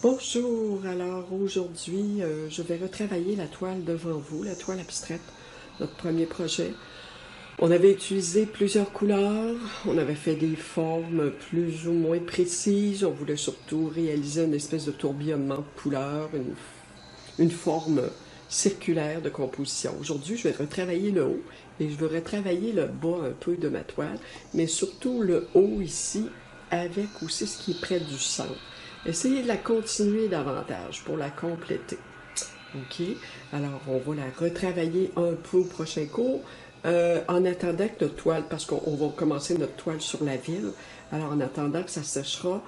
Bonjour, alors aujourd'hui, je vais retravailler la toile devant vous, la toile abstraite, notre premier projet. On avait utilisé plusieurs couleurs, on avait fait des formes plus ou moins précises, on voulait surtout réaliser une espèce de tourbillonnement de couleurs, une forme circulaire de composition. Aujourd'hui, je vais retravailler le haut et je vais retravailler le bas un peu de ma toile, mais surtout le haut ici, avec aussi ce qui est près du centre. Essayez de la continuer davantage pour la compléter. OK? Alors, on va la retravailler un peu au prochain cours. En attendant que notre toile, parce qu'on va commencer notre toile sur la ville, alors en attendant que ça séchera,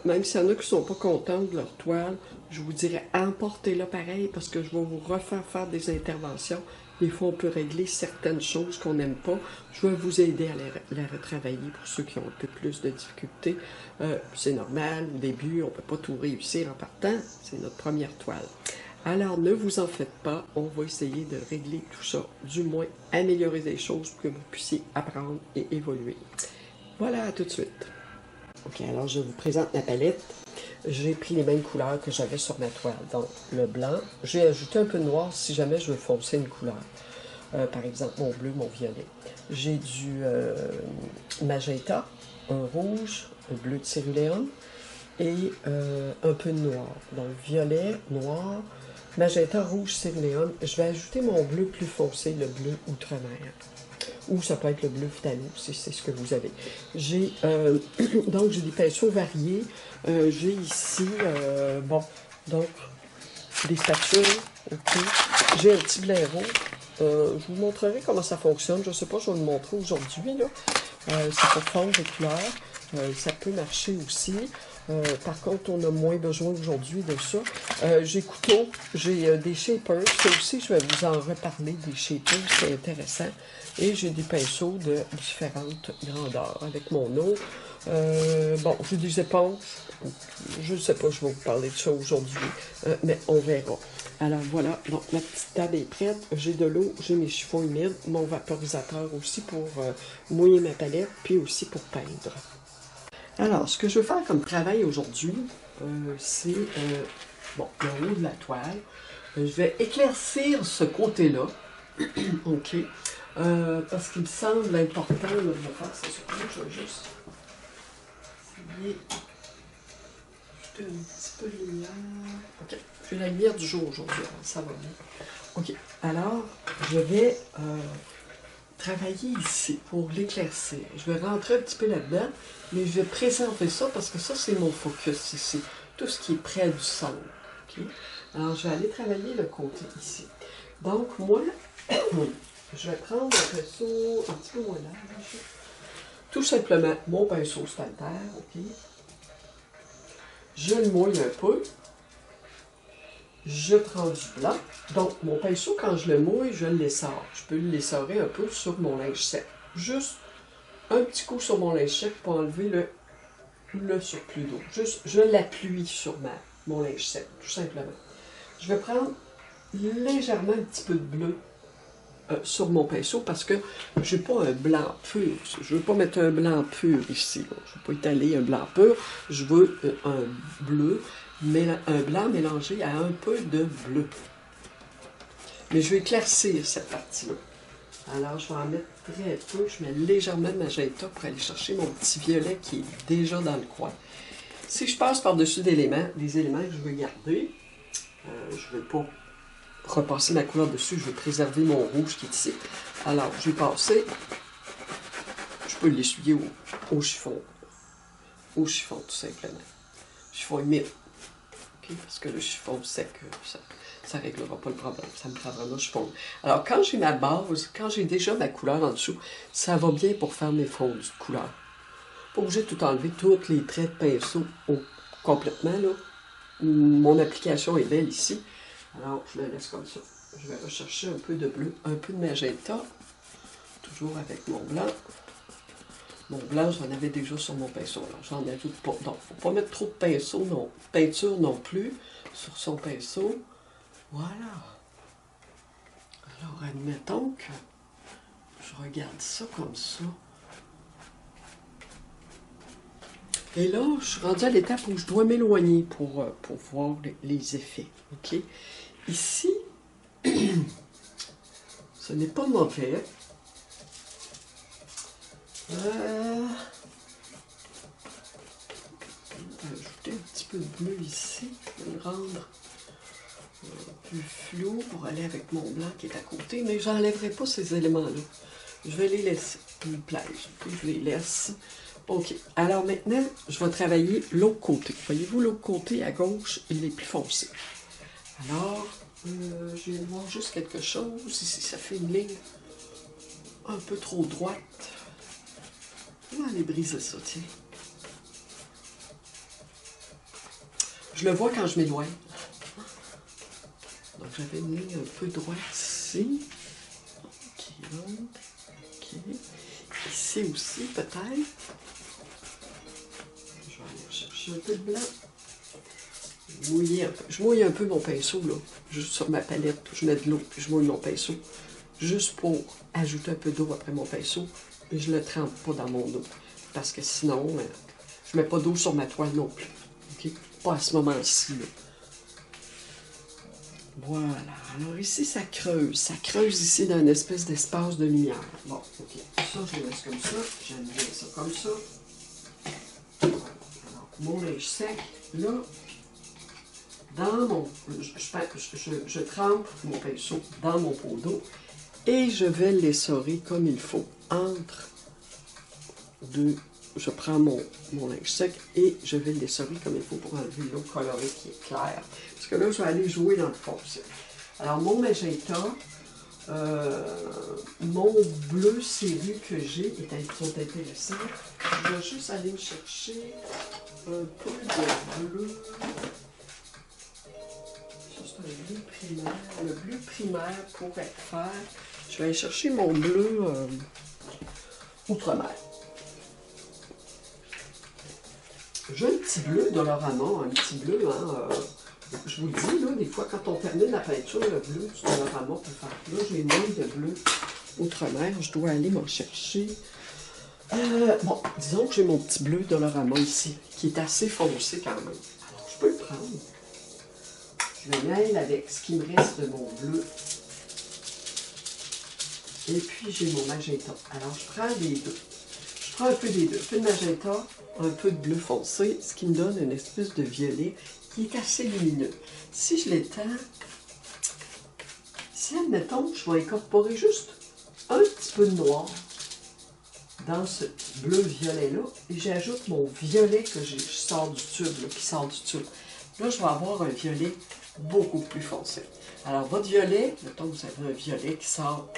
même s'il y en a qui ne sont pas contents de leur toile, je vous dirais emportez-la pareil parce que je vais vous refaire faire des interventions. Des fois, on peut régler certaines choses qu'on n'aime pas. Je vais vous aider à la retravailler pour ceux qui ont un peu plus de difficultés. C'est normal, au début, on ne peut pas tout réussir en partant. C'est notre première toile. Alors, ne vous en faites pas, on va essayer de régler tout ça, du moins améliorer des choses pour que vous puissiez apprendre et évoluer. Voilà, à tout de suite. Ok, alors je vous présente ma palette. J'ai pris les mêmes couleurs que j'avais sur ma toile, donc le blanc. J'ai ajouté un peu de noir si jamais je veux foncer une couleur. Par exemple, mon bleu, mon violet. J'ai du magenta, un rouge, un bleu de céruléum et un peu de noir. Donc violet, noir, magenta, rouge, céruléum. Je vais ajouter mon bleu plus foncé, le bleu outre-mer. Ou ça peut être le bleu phthalo, si c'est ce que vous avez. J'ai donc j'ai des pinceaux variés. J'ai ici, bon, donc des spatules, ok. J'ai un petit blaireau. Je vous montrerai comment ça fonctionne. Je ne sais pas, je vais vous le montrer aujourd'hui. C'est pour fondre les couleurs. Ça peut marcher aussi. Par contre, on a moins besoin aujourd'hui de ça. J'ai couteau, j'ai des shapers. Ça aussi, je vais vous en reparler des shapers, c'est intéressant. Et j'ai des pinceaux de différentes grandeurs avec mon eau. Bon, j'ai des éponges. Je ne sais pas, je vais vous parler de ça aujourd'hui, mais on verra. Alors voilà, donc ma petite table est prête. J'ai de l'eau, j'ai mes chiffons humides, mon vaporisateur aussi pour mouiller ma palette, puis aussi pour peindre. Alors, ce que je veux faire comme travail aujourd'hui, c'est bon, le haut de la toile. Je vais éclaircir ce côté-là. OK. Parce qu'il me semble important de le faire. C'est surtout que je vais juste essayer d'ajouter un petit peu de lumière. OK. J'ai la lumière du jour aujourd'hui, alors ça va bien. OK. Alors, je vais travailler ici pour l'éclaircir. Je vais rentrer un petit peu là-dedans, mais je vais présenter ça parce que ça, c'est mon focus ici. Tout ce qui est près du centre. Okay? Alors, je vais aller travailler le côté ici. Donc, moi, je vais prendre un pinceau un petit peu moins large. Tout simplement, mon pinceau Stalter, OK? Je le mouille un peu. Je prends du blanc. Donc, mon pinceau, quand je le mouille, je l'essore. Je peux l'essorer un peu sur mon linge sec. Juste un petit coup sur mon linge sec pour enlever le surplus d'eau. Juste, je l'appuie sur mon linge sec, tout simplement. Je vais prendre légèrement un petit peu de bleu sur mon pinceau parce que je n'ai pas un blanc pur. Je ne veux pas mettre un blanc pur ici. Là. Je ne veux pas étaler un blanc pur. Je veux un bleu, un blanc mélangé à un peu de bleu. Mais je vais éclaircir cette partie-là. Alors, je vais en mettre très peu. Je mets légèrement de magenta pour aller chercher mon petit violet qui est déjà dans le coin. Si je passe par-dessus des éléments que je veux garder, je ne veux pas repasser ma couleur dessus, je veux préserver mon rouge qui est ici. Alors, je vais passer, je peux l'essuyer au chiffon. Au chiffon, tout simplement. Chiffon humide. Okay? Parce que le chiffon sec, ça ne réglera pas le problème. Ça me prendra le chiffon. Alors, quand j'ai ma base, quand j'ai déjà ma couleur en dessous, ça va bien pour faire mes fonds de couleur. Pas obligé de tout enlever, tous les traits de pinceau complètement, là. Mon application est belle ici. Alors, je la laisse comme ça. Je vais rechercher un peu de bleu, un peu de magenta. Toujours avec mon blanc. Mon blanc, j'en avais déjà sur mon pinceau. Alors, j'en ajoute pas. Donc, il ne faut pas mettre trop de pinceau, non. Peinture non plus sur son pinceau. Voilà. Alors, admettons que je regarde ça comme ça. Et là, je suis rendue à l'étape où je dois m'éloigner pour voir les effets. OK? Ici, ce n'est pas mauvais. On va ajouter un petit peu de bleu ici, pour le rendre plus flou, pour aller avec mon blanc qui est à côté. Mais je n'enlèverai pas ces éléments-là. Je vais les laisser. Ils me plaisent. Je les laisse. OK. Alors maintenant, je vais travailler l'autre côté. Voyez-vous, l'autre côté à gauche, il est plus foncé. Alors, je vais voir juste quelque chose. Ici, ça fait une ligne un peu trop droite. On va aller briser ça, tiens. Je le vois quand je m'éloigne. Donc, j'avais une ligne un peu droite ici. OK, OK. Ici aussi, peut-être. Je vais aller chercher un peu de blanc. Je mouille un peu mon pinceau, là. Juste sur ma palette. Je mets de l'eau, puis je mouille mon pinceau. Juste pour ajouter un peu d'eau après mon pinceau. Et je ne le trempe pas dans mon eau. Parce que sinon, je ne mets pas d'eau sur ma toile non plus. OK? Pas à ce moment-ci, là. Voilà. Alors ici, ça creuse. Ça creuse ici dans une espèce d'espace de lumière. Bon, OK. Ça, je le laisse comme ça. J'aime bien ça comme ça. Alors, mon linge sec, là, dans mon... Je trempe mon pinceau dans mon pot d'eau et je vais l'essorer comme il faut entre deux... Je prends mon linge sec et je vais l'essorer comme il faut pour enlever l'eau colorée qui est claire. Parce que là, je vais aller jouer dans le foncé. Alors, mon magenta, mon bleu serré que j'ai sont intéressants. Je vais juste aller me chercher un peu de bleu. Ça, c'est un bleu primaire. Le bleu primaire pourrait faire. Je vais aller chercher mon bleu outre-mer. J'ai un petit bleu Dolorama, un petit bleu, hein, je vous le dis, là, des fois, quand on termine la peinture, le bleu du Dolorama peut faire. Là, j'ai moins de bleu outre-mer, je dois aller m'en chercher. Bon, disons que j'ai mon petit bleu Dolorama ici, qui est assez foncé quand même. Alors, je peux le prendre. Je le mêle avec ce qui me reste de mon bleu. Et puis, j'ai mon magenta. Alors, je prends les deux. Je prends un peu des deux. Un peu de magenta, un peu de bleu foncé, ce qui me donne une espèce de violet qui est assez lumineux. Si je l'étends, si admettons, je vais incorporer juste un petit peu de noir dans ce bleu violet-là, et j'ajoute mon violet que je sors du tube, là, qui sort du tube. Là, je vais avoir un violet beaucoup plus foncé. Alors, votre violet, mettons que vous avez un violet qui sort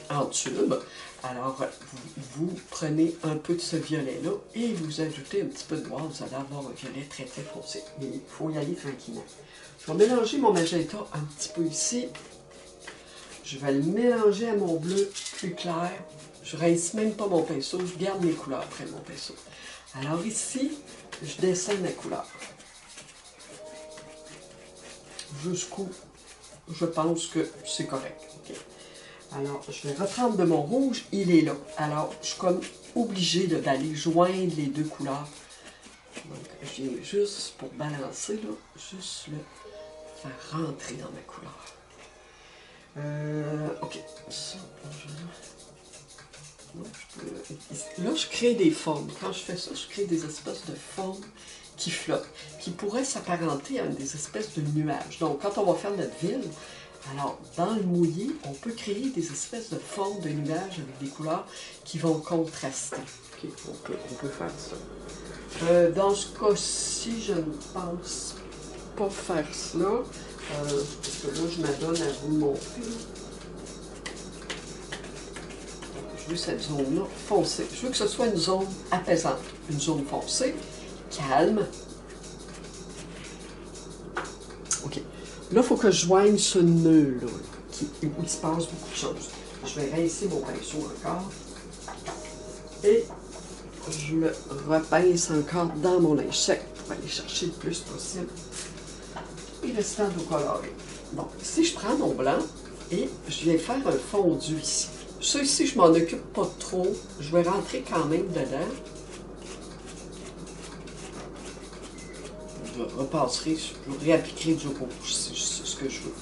en tube, alors vous prenez un peu de ce violet-là et vous ajoutez un petit peu de noir, vous allez avoir un violet très très foncé. Mais il faut y aller tranquillement. Je vais mélanger mon magenta un petit peu ici. Je vais le mélanger à mon bleu plus clair. Je rince même pas mon pinceau, je garde mes couleurs après mon pinceau. Alors ici, je descends ma couleur. Jusqu'où je pense que c'est correct. Okay. Alors, je vais reprendre de mon rouge, il est là. Alors, je suis comme obligée d'aller joindre les deux couleurs. Donc, je viens juste pour balancer, là, juste le faire rentrer dans ma couleur. OK. Ça, là, je crée des formes. Quand je fais ça, je crée des espèces de formes qui flottent, qui pourraient s'apparenter à des espèces de nuages. Donc, quand on va faire notre ville, alors, dans le mouillé, on peut créer des espèces de formes de nuages avec des couleurs qui vont contraster. Okay, on peut faire ça. Dans ce cas-ci, je ne pense pas faire cela, parce que là, je m'adonne à vous montrer. Je veux cette zone-là foncée. Je veux que ce soit une zone apaisante, une zone foncée, calme. OK. Là, il faut que je joigne ce nœud-là, où il se passe beaucoup de choses. Je vais rincer mon pinceau encore. Et je le repince encore dans mon linge sec pour aller chercher le plus possible les restants d'eau colorée. Bon, ici, je prends mon blanc et je viens faire un fondu ici. Ça, ici, je m'en occupe pas trop. Je vais rentrer quand même dedans. je repasserai, je réappliquerai du rouge, c'est ce que je veux.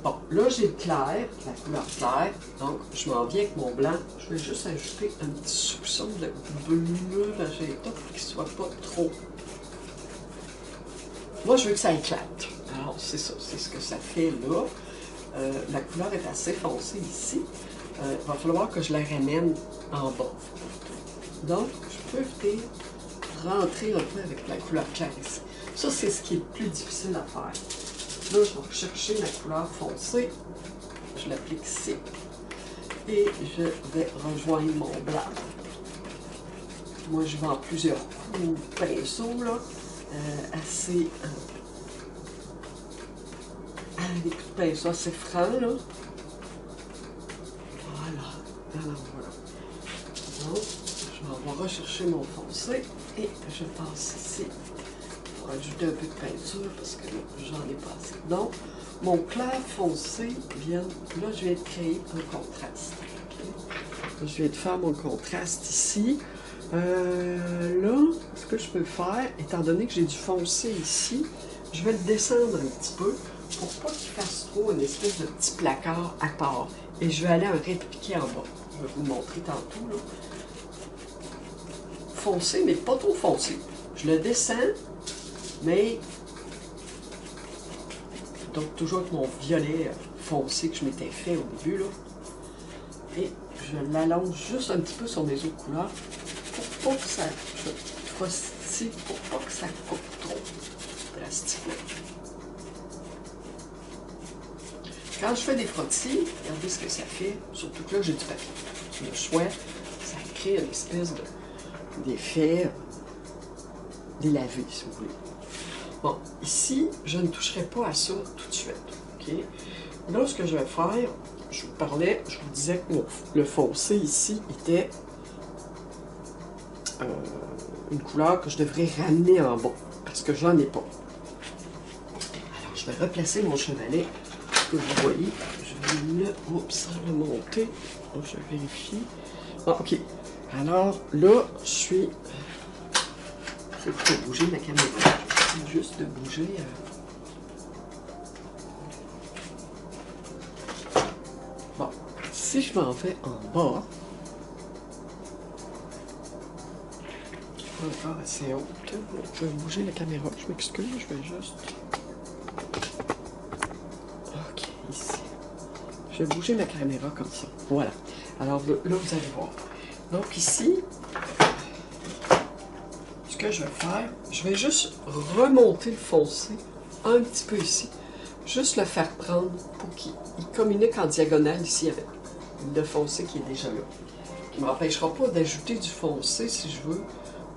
Bon, là j'ai le clair, la couleur claire, donc je m'en viens avec mon blanc. Je vais juste ajouter un petit soupçon de bleu magenta pour qu'il ne soit pas trop. Moi je veux que ça éclate. Alors c'est ça, c'est ce que ça fait là. La couleur est assez foncée ici. Il va falloir que je la ramène en bas. Donc je peux venir rentrer un peu avec la couleur claire ici. Ça c'est ce qui est le plus difficile à faire. Là, je vais chercher la couleur foncée, je l'applique ici, et je vais rejoindre mon blanc. Moi, je vais en plusieurs coups de pinceau, là, assez... des coups de pinceau assez francs, là. Voilà, alors voilà. Donc, je vais avoir recherché mon foncé, et je passe ici. Ajouter un peu de peinture parce que j'en ai pas assez. Donc, mon clair foncé vient, là je viens de créer un contraste. Okay? Je viens de faire mon contraste ici. Là, ce que je peux faire, étant donné que j'ai du foncé ici, je vais le descendre un petit peu pour pas qu'il fasse trop une espèce de petit placard à part. Et je vais aller en répliquer en bas. Je vais vous le montrer tantôt. Là. Foncé, mais pas trop foncé. Je le descends. Mais, donc toujours avec mon violet foncé que je m'étais fait au début, là. Et je l'allonge juste un petit peu sur mes autres couleurs pour pas que ça frostille, pour pas que ça coupe trop drastiquement. Quand je fais des frottis, regardez ce que ça fait, surtout que là j'ai du papier. Le soie, ça crée une espèce d'effet délavé, si vous voulez. Bon, ici, je ne toucherai pas à ça tout de suite. Okay? Là, ce que je vais faire, je vous parlais, je vous disais que le foncé ici était une couleur que je devrais ramener en bas, parce que j'en ai pas. Alors, je vais replacer mon chevalet, que vous voyez. Je vais le monter. Donc, je vérifie. Ah, ok. Alors, là, je suis... C'est pour bouger ma caméra. C'est juste de bouger. Bon, si je m'en vais en bas, je suis pas encore assez haute. Je vais bouger la caméra. Je m'excuse, je vais juste... Ok, ici. Je vais bouger ma caméra comme ça. Voilà. Alors là, vous allez voir. Donc ici, ce que je vais faire, je vais juste remonter le foncé un petit peu ici. Juste le faire prendre pour qu'il communique en diagonale ici avec le foncé qui est déjà là. Qui ne m'empêchera pas d'ajouter du foncé si je veux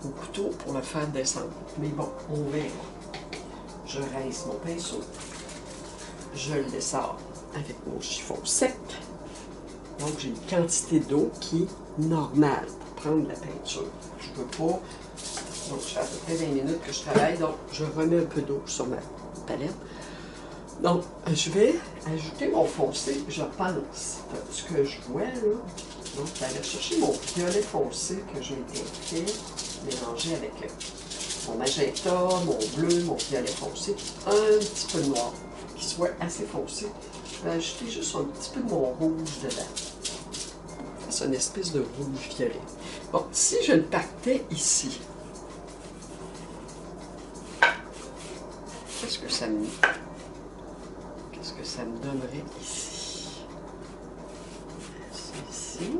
au couteau pour le faire descendre. Mais bon, on verra. Je rince mon pinceau. Je le dessors avec mon chiffon sec. Donc j'ai une quantité d'eau qui est normale pour prendre la peinture. Je ne veux pas... Donc, je fais à peu près 20 minutes que je travaille, donc je remets un peu d'eau sur ma palette. Donc, je vais ajouter mon foncé, je pense, ce que je vois là. Donc, je vais aller chercher mon violet foncé que j'ai fait, mélanger avec mon magenta, mon bleu, mon violet foncé, un petit peu de noir, qui soit assez foncé. Je vais ajouter juste un petit peu de mon rouge dedans. C'est une espèce de rouge violet. Bon, si je le partais ici, qu'est-ce que ça me donnerait ici? C'est ici.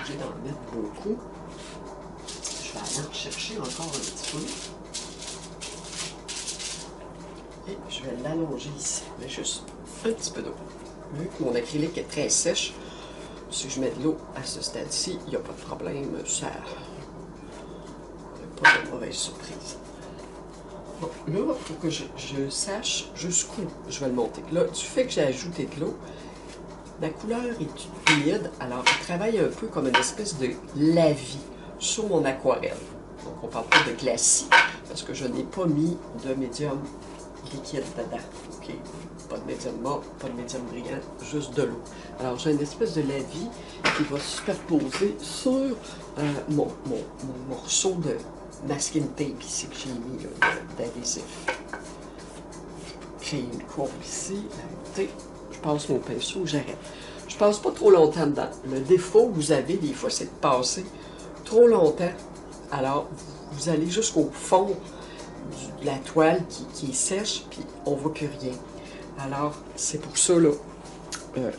J'ai d'en mettre beaucoup. Je vais aller en chercher encore un petit peu. Et je vais l'allonger ici. Mais juste un petit peu d'eau. Vu que mon acrylique est très sèche, si je mets de l'eau à ce stade-ci, il n'y a pas de problème. Ça n'a pas de mauvaise surprise. Bon, là, il faut que je sache jusqu'où je vais le monter. Là, du fait que j'ai ajouté de l'eau, la couleur est humide, alors je travaille un peu comme une espèce de lavis sur mon aquarelle. Donc, on ne parle pas de glacis, parce que je n'ai pas mis de médium liquide dedans. OK? Pas de médium mort, pas de médium brillant, juste de l'eau. Alors, j'ai une espèce de lavis qui va se superposer sur mon morceau masking tape ici que j'ai mis d'adhésif. Créer une courbe ici. Arrêtez. Je passe mon pinceau, j'arrête. Je passe pas trop longtemps dedans. Le défaut que vous avez des fois, c'est de passer trop longtemps. Alors, vous allez jusqu'au fond de la toile qui est sèche, puis on ne voit plus rien. Alors, c'est pour ça, là,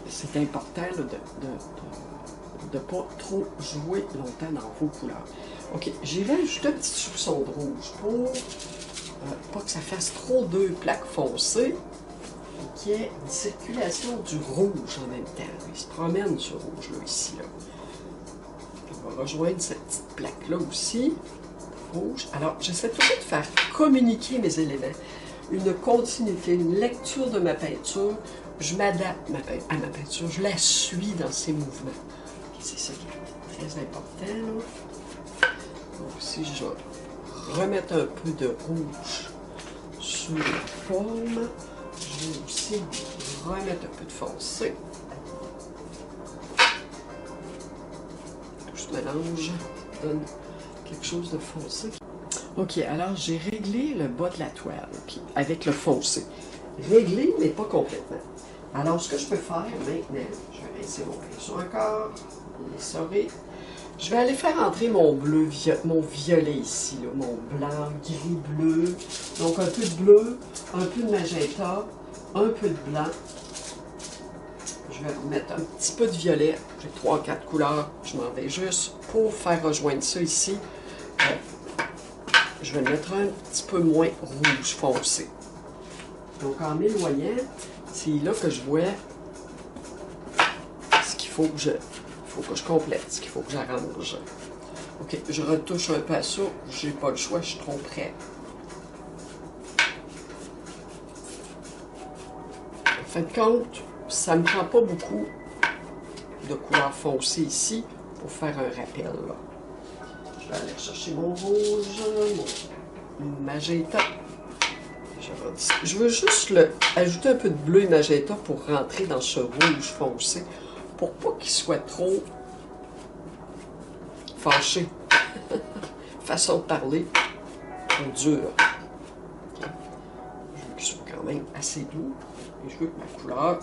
c'est important là, de ne pas trop jouer longtemps dans vos couleurs. OK, j'ai ajouté un petit soupçon de rouge pour pas que ça fasse trop deux plaques foncées et qu'il y ait une circulation du rouge en même temps. Il se promène ce rouge-là, ici. Là. On va rejoindre cette petite plaque-là aussi, rouge. Alors, j'essaie toujours de faire communiquer mes éléments. Une continuité, une lecture de ma peinture. Je m'adapte à ma peinture, je la suis dans ses mouvements. C'est ça qui est très important. Là. Donc, si je vais remettre un peu de rouge sur la forme, je vais aussi remettre un peu de foncé. Tout ce mélange donne quelque chose de foncé. OK, alors j'ai réglé le bas de la toile avec le foncé. Réglé, mais pas complètement. Alors, ce que je peux faire maintenant, je vais rincer mon pinceau encore, l'essorer. Je vais aller faire entrer mon bleu, mon violet ici, là, mon blanc, gris-bleu. Donc, un peu de bleu, un peu de magenta, un peu de blanc. Je vais remettre un petit peu de violet. J'ai 3-4 couleurs. Je m'en vais juste pour faire rejoindre ça ici. Je vais mettre un petit peu moins rouge foncé. Donc, en m'éloignant, c'est là que je vois ce qu'il faut que je complète, ce qu'il faut que j'arrange. OK, je retouche un peu à ça. J'ai pas le choix, je suis trop près. En fin de compte, ça ne me prend pas beaucoup de couleur foncée ici pour faire un rappel. Là. Je vais aller chercher mon rouge, mon magenta. Je veux juste ajouter un peu de bleu et magenta pour rentrer dans ce rouge foncé, pour pas qu'il soit trop fâché. Façon de parler, trop dur. Okay. Je veux qu'il soit quand même assez doux, et je veux que ma couleur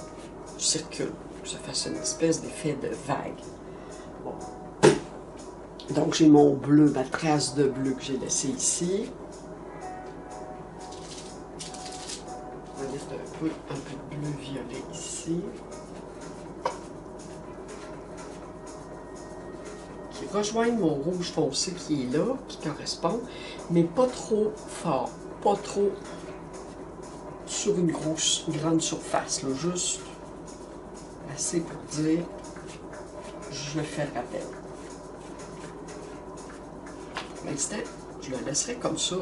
circule, que ça fasse une espèce d'effet de vague. Bon. Donc j'ai mon bleu, ma trace de bleu que j'ai laissée ici. On va mettre un peu de bleu-violet ici. Qui rejoignent mon rouge foncé qui est là, qui correspond, mais pas trop fort, pas trop sur une grande surface, là, juste assez pour dire je fais le rappel. Pour l'instant, je le laisserai comme ça.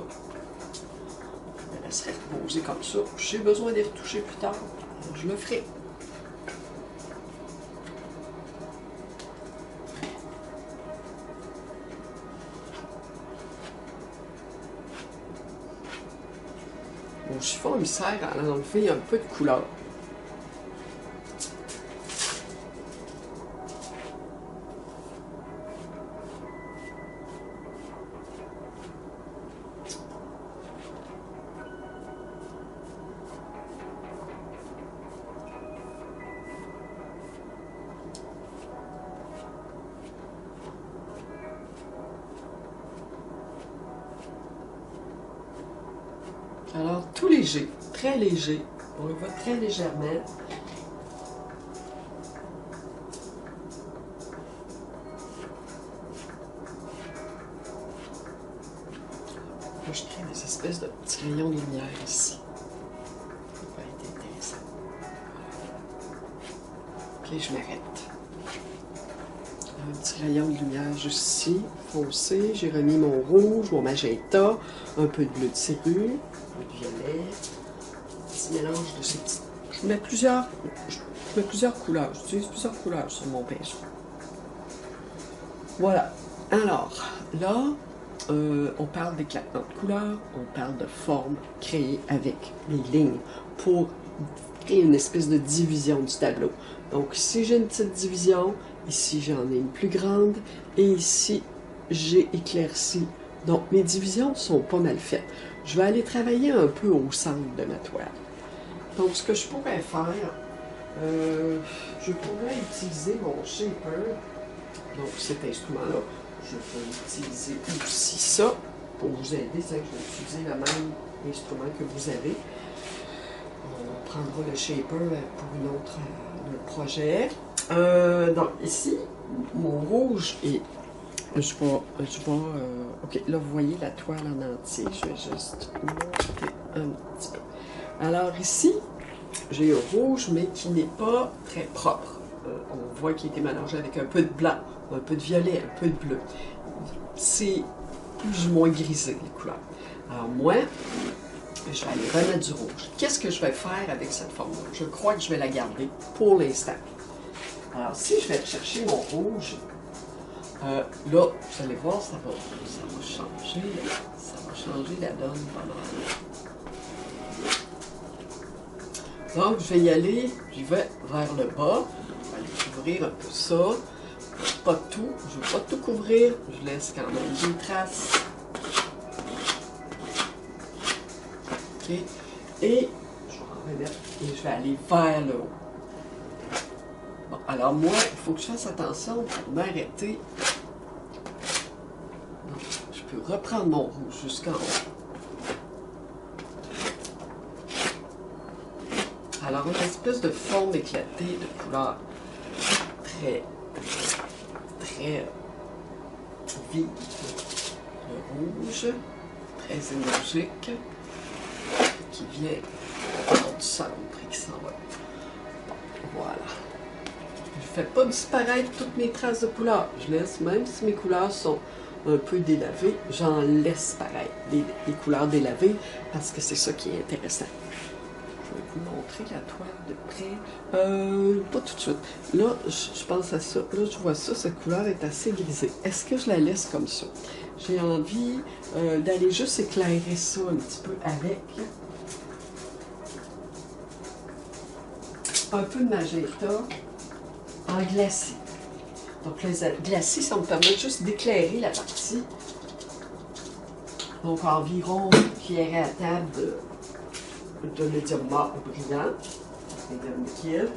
Je le laisserai reposer comme ça. J'ai besoin de les retoucher plus tard. Je le ferai. Mon chiffon me sert à enlever un peu de couleur. Alors, tout léger, très léger. On le voit très légèrement. Là, je crée des espèces de petits rayons de lumière ici. Ça va être intéressant. Ok, je m'arrête. Un petit rayon de lumière juste ici, foncé. J'ai remis mon rouge, mon magenta, un peu de bleu de serrure, un peu de violet. Un petit mélange de ces petits. Je mets plusieurs couleurs. J'utilise plusieurs couleurs sur mon pinceau. Voilà. Alors, là, on parle d'éclatement de couleurs, on parle de forme créée avec les lignes pour créer une espèce de division du tableau. Donc, ici, j'ai une petite division. Ici, j'en ai une plus grande. Et ici, j'ai éclairci Donc, mes divisions sont pas mal faites. Je vais aller travailler un peu au centre de ma toile. Donc, ce que je pourrais faire, je pourrais utiliser mon shaper. Donc, cet instrument-là, je peux utiliser aussi ça pour vous aider. Je vais utiliser le même instrument que vous avez. On prendra le shaper pour un autre projet. Donc, ici, mon rouge est... ok, là, vous voyez la toile en entier. Je vais juste monter un petit peu. Alors, ici, j'ai un rouge, mais qui n'est pas très propre. On voit qu'il a été mélangé avec un peu de blanc, un peu de violet, un peu de bleu. C'est plus ou moins grisé, les couleurs. Alors, moi, je vais aller remettre du rouge. Qu'est-ce que je vais faire avec cette forme-là? Je crois que je vais la garder pour l'instant. Alors, si je vais chercher mon rouge, là, vous allez voir, ça va changer. Ça va changer la donne pas mal. Donc, je vais y aller, j'y vais vers le bas. Je vais aller couvrir un peu ça. Pas tout, je ne vais pas tout couvrir. Je laisse quand même des traces. OK. Et je vais en remettre et je vais aller vers le haut. Bon, alors moi, il faut que je fasse attention pour m'arrêter. Je peux reprendre mon rouge jusqu'en haut. Alors, une espèce de forme éclatée de couleur très vive. Le rouge, très énergique, qui vient du centre et qui s'en va. Voilà. Je ne fais pas disparaître toutes mes traces de couleur. Je laisse, même si mes couleurs sont un peu délavées, j'en laisse pareil, des couleurs délavées, parce que c'est ça qui est intéressant. Je vais vous montrer la toile de près. Pas tout de suite. Là, je pense à ça. Là, je vois ça, cette couleur est assez grisée. Est-ce que je la laisse comme ça? J'ai envie d'aller juste éclairer ça un petit peu avec un peu de magenta en glacé. Donc, les glacés, ça me permet juste d'éclairer la partie. Donc, environ, éclairer à table de médium mort brillant, médium liquide.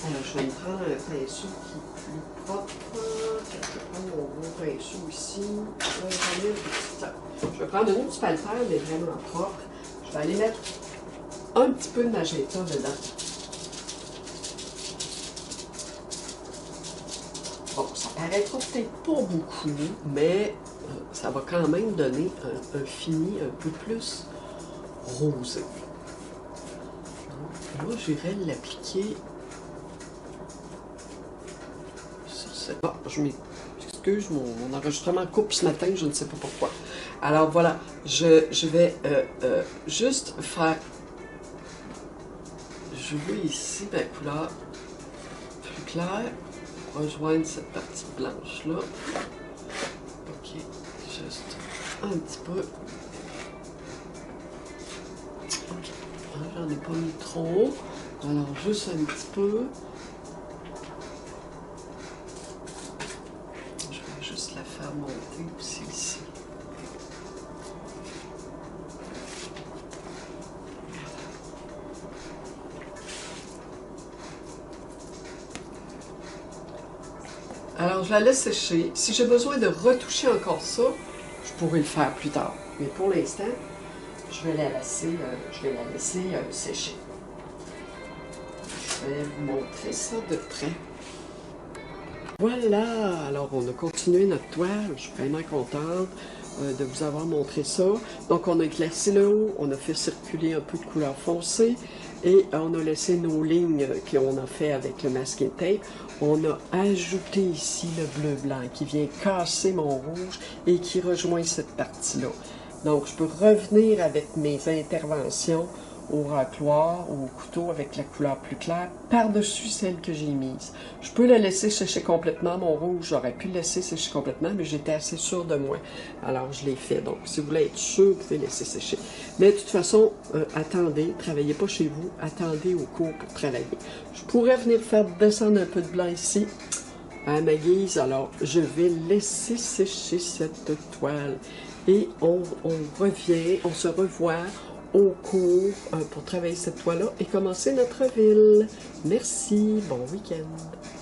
Alors, je vais me prendre un pinceau qui est plus propre. Je vais prendre mon gros pinceau ici. Je vais prendre un autre palpère, mais vraiment propre. Je vais aller mettre un petit peu de magenta dedans. Bon, ça paraîtra peut-être pas beaucoup, mais ça va quand même donner un fini un peu plus rosé. Donc, là, j'irai l'appliquer sur cette... Ah, je m'excuse, mon enregistrement coupe ce matin, je ne sais pas pourquoi. Alors voilà, je vais juste faire... Je veux ici ma couleur plus claire. Rejoindre cette partie blanche-là. OK, juste un petit peu. OK, j'en ai pas mis trop. Alors, juste un petit peu. Je vais juste la faire monter aussi ici. Alors, je la laisse sécher. Si j'ai besoin de retoucher encore ça, je pourrais le faire plus tard. Mais pour l'instant, je vais la laisser sécher. Je vais vous montrer ça de près. Voilà! Alors, on a continué notre toile. Je suis vraiment contente de vous avoir montré ça. Donc, on a éclairci le haut, on a fait circuler un peu de couleur foncée et on a laissé nos lignes qu'on a fait avec le masking tape. On a ajouté ici le bleu-blanc qui vient casser mon rouge et qui rejoint cette partie-là. Donc, je peux revenir avec mes interventions au racloir ou au couteau avec la couleur plus claire par-dessus celle que j'ai mise. Je peux la laisser sécher complètement, mon rouge. J'aurais pu le laisser sécher complètement, mais j'étais assez sûre de moi. Alors, je l'ai fait. Donc, si vous voulez être sûr, vous pouvez laisser sécher. Mais de toute façon, attendez, travaillez pas chez vous, attendez au cours pour travailler. Je pourrais venir faire descendre un peu de blanc ici. à ma guise. Alors, je vais laisser sécher cette toile et on se revoit au cours pour travailler cette toile-là et commencer notre ville. Merci, bon week-end.